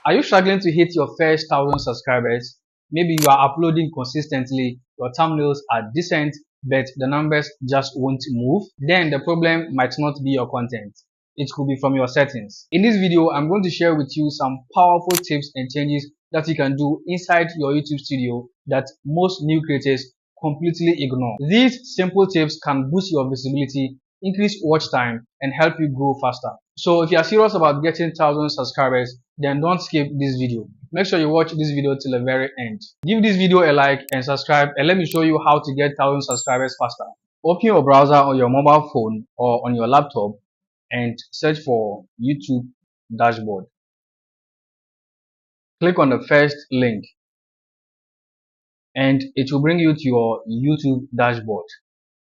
Are you struggling to hit your first 1,000 subscribers? Maybe you are uploading consistently, your thumbnails are decent, but the numbers just won't move. Then the problem might not be your content. It could be from your settings. In this video, I'm going to share with you some powerful tips and changes that you can do inside your YouTube studio that most new creators completely ignore. These simple tips can boost your visibility, increase watch time, and help you grow faster. So if you are serious about getting 1,000 subscribers, then don't skip this video. Make sure you watch this video till the very end. Give this video a like and subscribe, and let me show you how to get 1,000 subscribers faster. Open your browser on your mobile phone or on your laptop and search for YouTube dashboard. Click on the first link and it will bring you to your YouTube dashboard.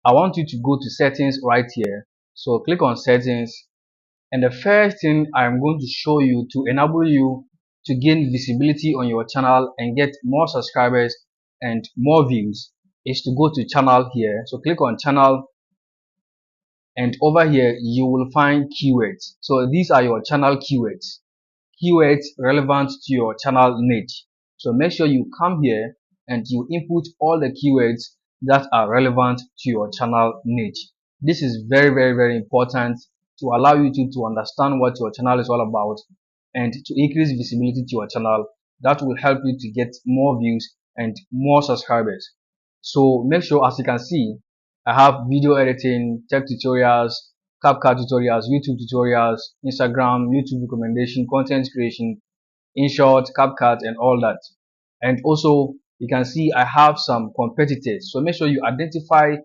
I want you to go to settings right here. So click on settings, and the first thing I'm going to show you to enable you to gain visibility on your channel and get more subscribers and more views is to go to channel here. So click on channel, and over here you will find keywords. So these are your channel keywords relevant to your channel niche. So make sure you come here and you input all the keywords that are relevant to your channel niche. This is very important to allow YouTube to understand what your channel is all about and to increase visibility to your channel. That will help you to get more views and more subscribers. So make sure, as you can see, I have video editing, tech tutorials, CapCut tutorials, YouTube tutorials, Instagram, YouTube recommendation, content creation, InShot, CapCut, and all that. And also, you can see I have some competitors. So make sure you identify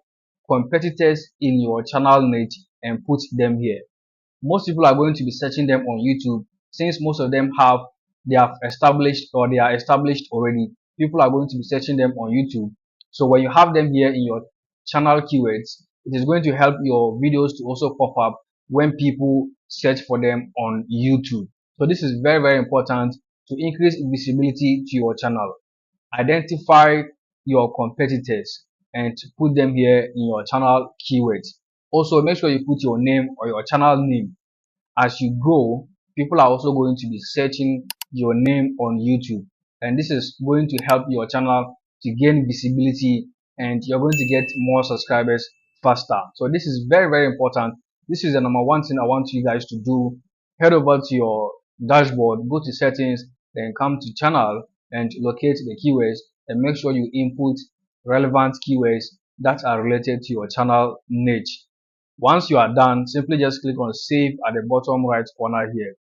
competitors in your channel niche and put them here. Most people are going to be searching them on YouTube, since most of them they are established already. People are going to be searching them on YouTube. So when you have them here in your channel keywords, it is going to help your videos to also pop up when people search for them on YouTube. So this is very important to increase visibility to your channel. Identify your competitors and put them here in your channel keywords. Also, make sure you put your name or your channel name. As you grow, people are also going to be searching your name on YouTube, and this is going to help your channel to gain visibility, and you're going to get more subscribers faster. So this is very important. This is the number one thing I want you guys to do. Head over to your dashboard, go to settings, then come to channel and locate the keywords, and make sure you input relevant keywords that are related to your channel niche. Once you are done, simply just click on save at the bottom right corner here.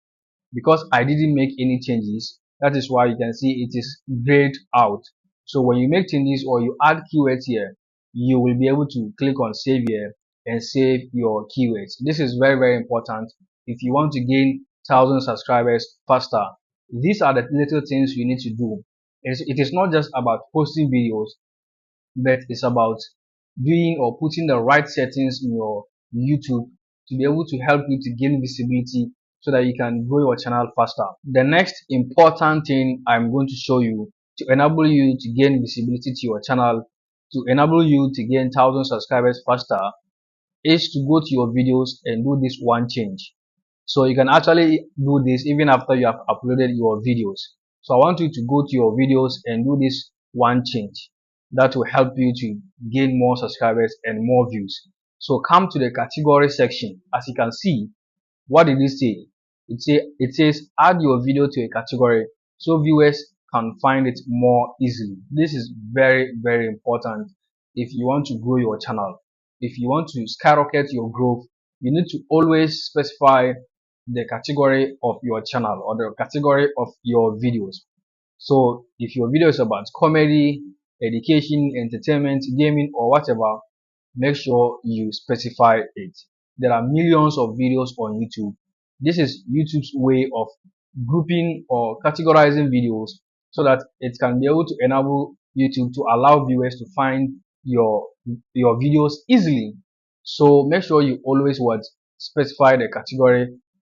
Because I didn't make any changes, that is why you can see it is grayed out. So when you make changes or you add keywords here, you will be able to click on save here and save your keywords. This is very important if you want to gain 1,000 subscribers faster. These are the little things you need to do. It is not just about posting videos, but it's about doing or putting the right settings in your YouTube to be able to help you to gain visibility so that you can grow your channel faster. The next important thing I'm going to show you to enable you to gain visibility to your channel, to enable you to gain 1,000 subscribers faster, is to go to your videos and do this one change. So you can actually do this even after you have uploaded your videos. So I want you to go to your videos and do this one change. That will help you to gain more subscribers and more views. So come to the category section. As you can see, what did it say? It says add your video to a category so viewers can find it more easily. This is very important if you want to grow your channel. If you want to skyrocket your growth, you need to always specify the category of your channel or the category of your videos. So if your video is about comedy, education, entertainment, gaming, or whatever, make sure you specify it. There are millions of videos on YouTube. This is YouTube's way of grouping or categorizing videos so that it can be able to enable YouTube to allow viewers to find your videos easily. So make sure you always specify the category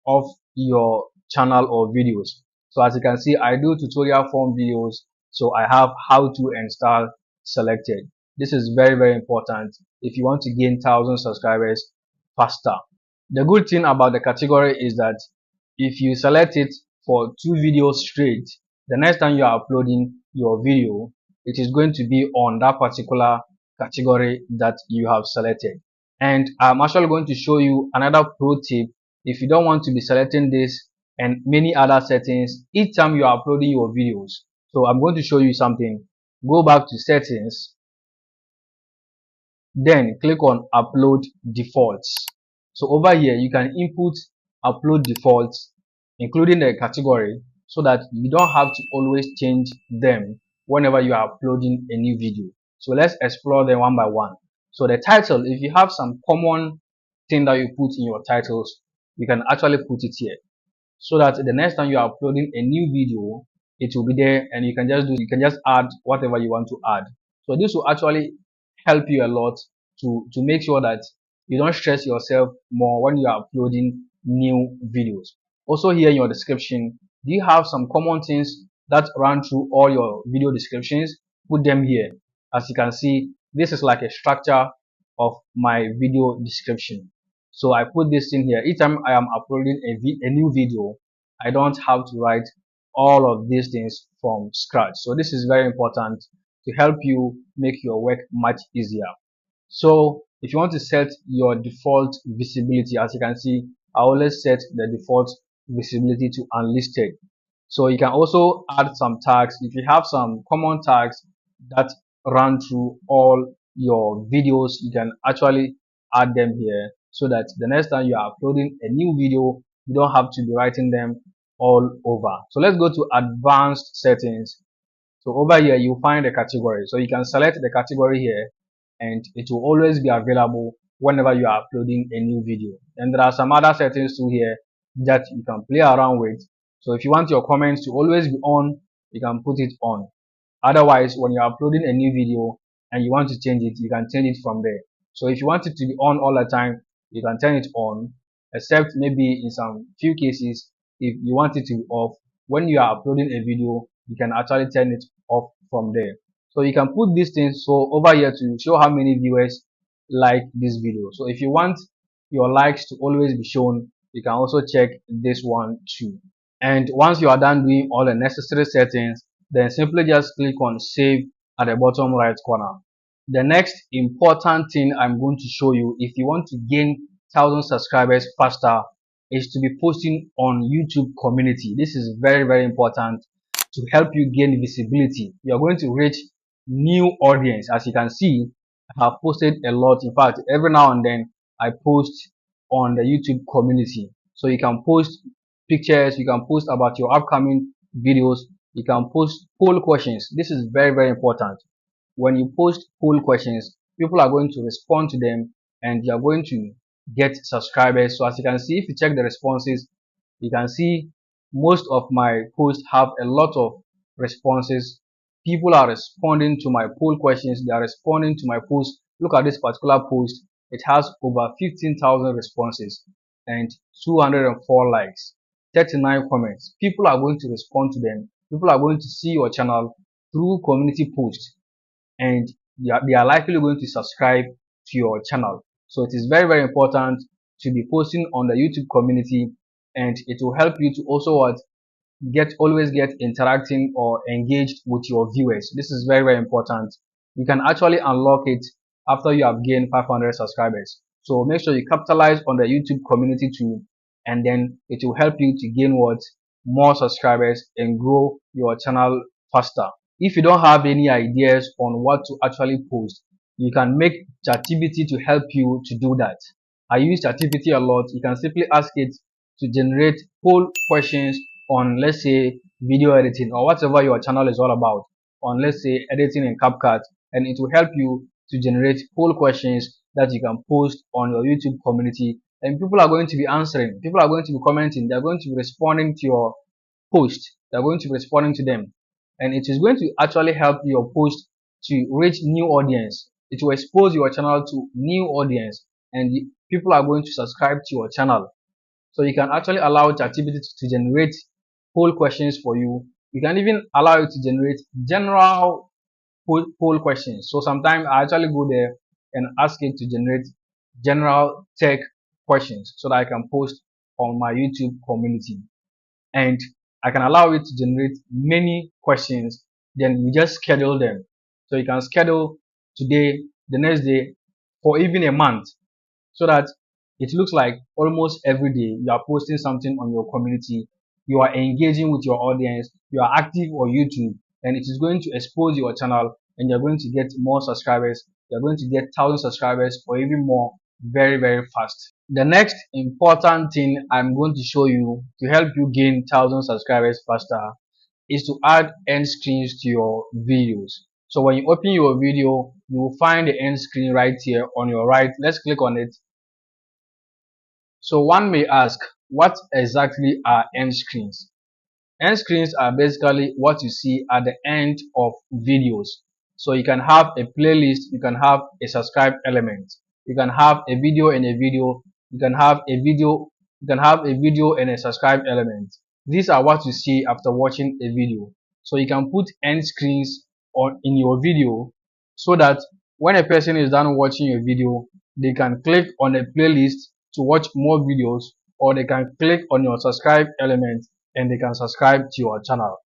of your channel or videos. So as you can see, I do tutorial form videos, so I have how to and style selected. This is very important if you want to gain 1,000 subscribers faster. The good thing about the category is that if you select it, for 2 videos straight, the next time you are uploading your video, it is going to be on that particular category that you have selected. And I'm actually going to show you another pro tip if you don't want to be selecting this and many other settings each time you are uploading your videos. So I'm going to show you something. Go back to settings, then click on upload defaults. So over here you can input upload defaults including the category so that you don't have to always change them whenever you are uploading a new video. So let's explore them one by one. So the title, if you have some common thing that you put in your titles, you can actually put it here so that the next time you are uploading a new video, it will be there and you can just add whatever you want to add. So this will actually help you a lot to make sure that you don't stress yourself more when you are uploading new videos. Also here in your description, do you have some common things that run through all your video descriptions? Put them here. As you can see, this is like a structure of my video description. So I put this in here. Each time I am uploading a new video, I don't have to write all of these things from scratch. So this is very important to help you make your work much easier. So if you want to set your default visibility, as you can see, I always set the default visibility to unlisted. So you can also add some tags. If you have some common tags that run through all your videos, you can actually add them here so that the next time you are uploading a new video, you don't have to be writing them all over. So let's go to advanced settings. So over here, you'll find the category. So you can select the category here and it will always be available whenever you are uploading a new video. And there are some other settings too here that you can play around with. So if you want your comments to always be on, you can put it on. Otherwise, when you're uploading a new video and you want to change it, you can change it from there. So if you want it to be on all the time, you can turn it on, except maybe in some few cases, if you want it to be off, when you are uploading a video, you can actually turn it off from there. So you can put these things so over here to show how many viewers like this video. So if you want your likes to always be shown, you can also check this one too. And once you are done doing all the necessary settings, then simply just click on save at the bottom right corner. The next important thing I'm going to show you if you want to gain 1,000 subscribers faster is to be posting on YouTube community. This is very, very important to help you gain visibility. You are going to reach new audience. As you can see, I have posted a lot. In fact, every now and then I post on the YouTube community. So you can post pictures, you can post about your upcoming videos, you can post poll questions. This is very, very important. When you post poll questions, people are going to respond to them and you are going to get subscribers. So as you can see, if you check the responses, you can see most of my posts have a lot of responses. People are responding to my poll questions, they are responding to my post. Look at this particular post, it has over 15,000 responses and 204 likes, 39 comments. People are going to respond to them, people are going to see your channel through community posts, and they are likely going to subscribe to your channel. So it is very, very important to be posting on the YouTube community, and it will help you to also always get interacting or engaged with your viewers. This is very, very important. You can actually unlock it after you have gained 500 subscribers. So make sure you capitalize on the YouTube community too, and then it will help you to gain more subscribers and grow your channel faster. If you don't have any ideas on what to actually post, you can make ChatGPT to help you to do that. I use ChatGPT a lot. You can simply ask it to generate poll questions on, let's say, video editing or whatever your channel is all about, on, let's say, editing in CapCut, and it will help you to generate poll questions that you can post on your YouTube community, and people are going to be answering, people are going to be commenting, they're going to be responding to your post, they're going to be responding to them, and it is going to actually help your post to reach new audience. It will expose your channel to new audience, and people are going to subscribe to your channel. So you can actually allow ChatGPT to generate poll questions for you. You can even allow it to generate general poll questions. So sometimes I actually go there and ask it to generate general tech questions so that I can post on my YouTube community. And I can allow it to generate many questions. Then you just schedule them. So you can schedule today, the next day, for even a month, so that it looks like almost every day you are posting something on your community, you are engaging with your audience, you are active on YouTube, and it is going to expose your channel, and you're going to get more subscribers. You're going to get 1,000 subscribers or even more very, very fast. The next important thing I'm going to show you to help you gain 1,000 subscribers faster is to add end screens to your videos. So when you open your video, you will find the end screen right here on your right. Let's click on it. So one may ask, what exactly are end screens? End screens are basically what you see at the end of videos. So you can have a playlist, you can have a subscribe element, you can have a video and a video, you can have a video, and a subscribe element. These are what you see after watching a video. So you can put end screens on in your video so that when a person is done watching your video, they can click on a playlist to watch more videos, or they can click on your subscribe element and they can subscribe to your channel.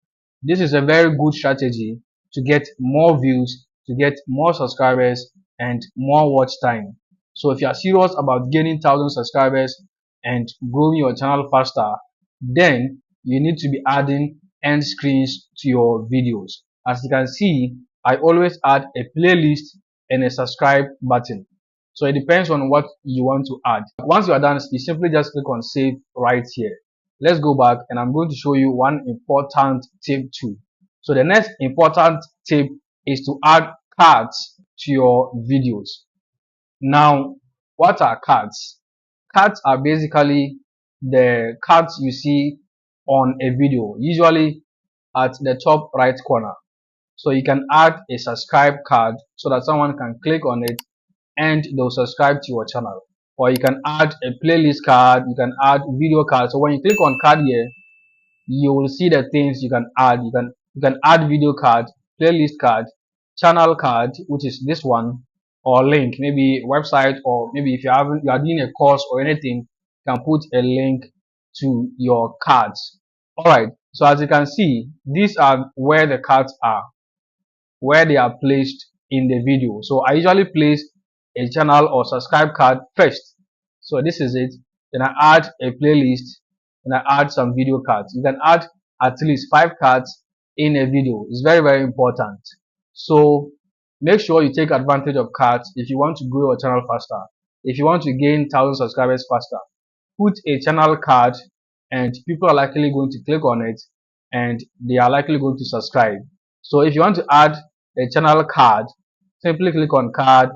This is a very good strategy to get more views, to get more subscribers and more watch time. So if you are serious about gaining 1,000 subscribers and growing your channel faster, then you need to be adding end screens to your videos. As you can see, I always add a playlist and a subscribe button. So it depends on what you want to add. Once you are done, you simply just click on save right here. Let's go back and I'm going to show you one important tip too. So the next important tip is to add cards to your videos. Now, what are cards? Cards are basically the cards you see on a video, usually at the top right corner. So you can add a subscribe card so that someone can click on it and they'll subscribe to your channel. Or you can add a playlist card, you can add video card. So when you click on card here, you will see the things you can add. You can add video card, playlist card, channel card, which is this one, or link, maybe website, or maybe if you are doing a course or anything, you can put a link to your cards. Alright, so as you can see, these are where the cards are, where they are placed in the video. So I usually place a channel or subscribe card first. So this is it. Then I add a playlist and I add some video cards. You can add at least 5 cards in a video. It's very, very important. So make sure you take advantage of cards if you want to grow your channel faster. If you want to gain 1,000 subscribers faster, put a channel card and people are likely going to click on it and they are likely going to subscribe. So if you want to add a channel card, simply click on card.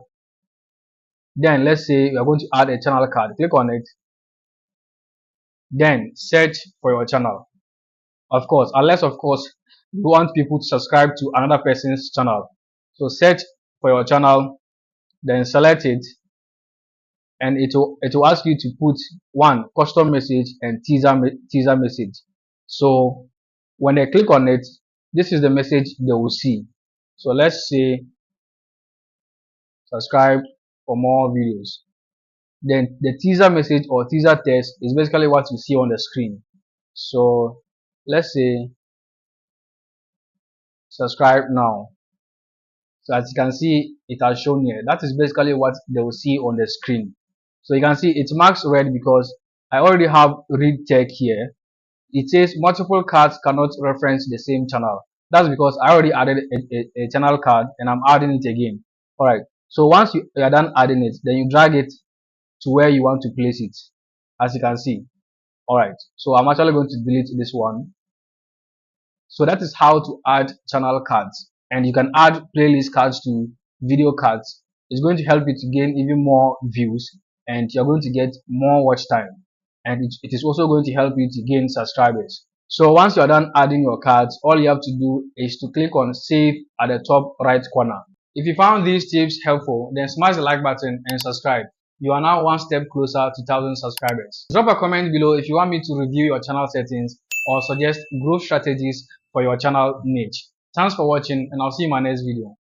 Then let's say you are going to add a channel card. Click on it. Then search for your channel. Of course, unless of course you want people to subscribe to another person's channel. So search for your channel, then select it, and it will ask you to put one custom message and teaser message. So when they click on it, this is the message they will see. So let's say subscribe for more videos. Then the teaser message or teaser text is basically what you see on the screen. So let's say subscribe now. So as you can see, it has shown here. That is basically what they will see on the screen. So you can see it marks red because I already have reedteck here. It says multiple cards cannot reference the same channel. That's because I already added a channel card and I'm adding it again. Alright, so once you are done adding it, then you drag it to where you want to place it, as you can see. Alright, so I'm actually going to delete this one. So that is how to add channel cards, and you can add playlist cards to video cards. It's going to help you to gain even more views and you're going to get more watch time, and it is also going to help you to gain subscribers. So once you're done adding your cards, all you have to do is to click on save at the top right corner. If you found these tips helpful, then smash the like button and subscribe. You are now one step closer to 1,000 subscribers. Drop a comment below if you want me to review your channel settings or suggest growth strategies for your channel niche. Thanks for watching, and I'll see you in my next video.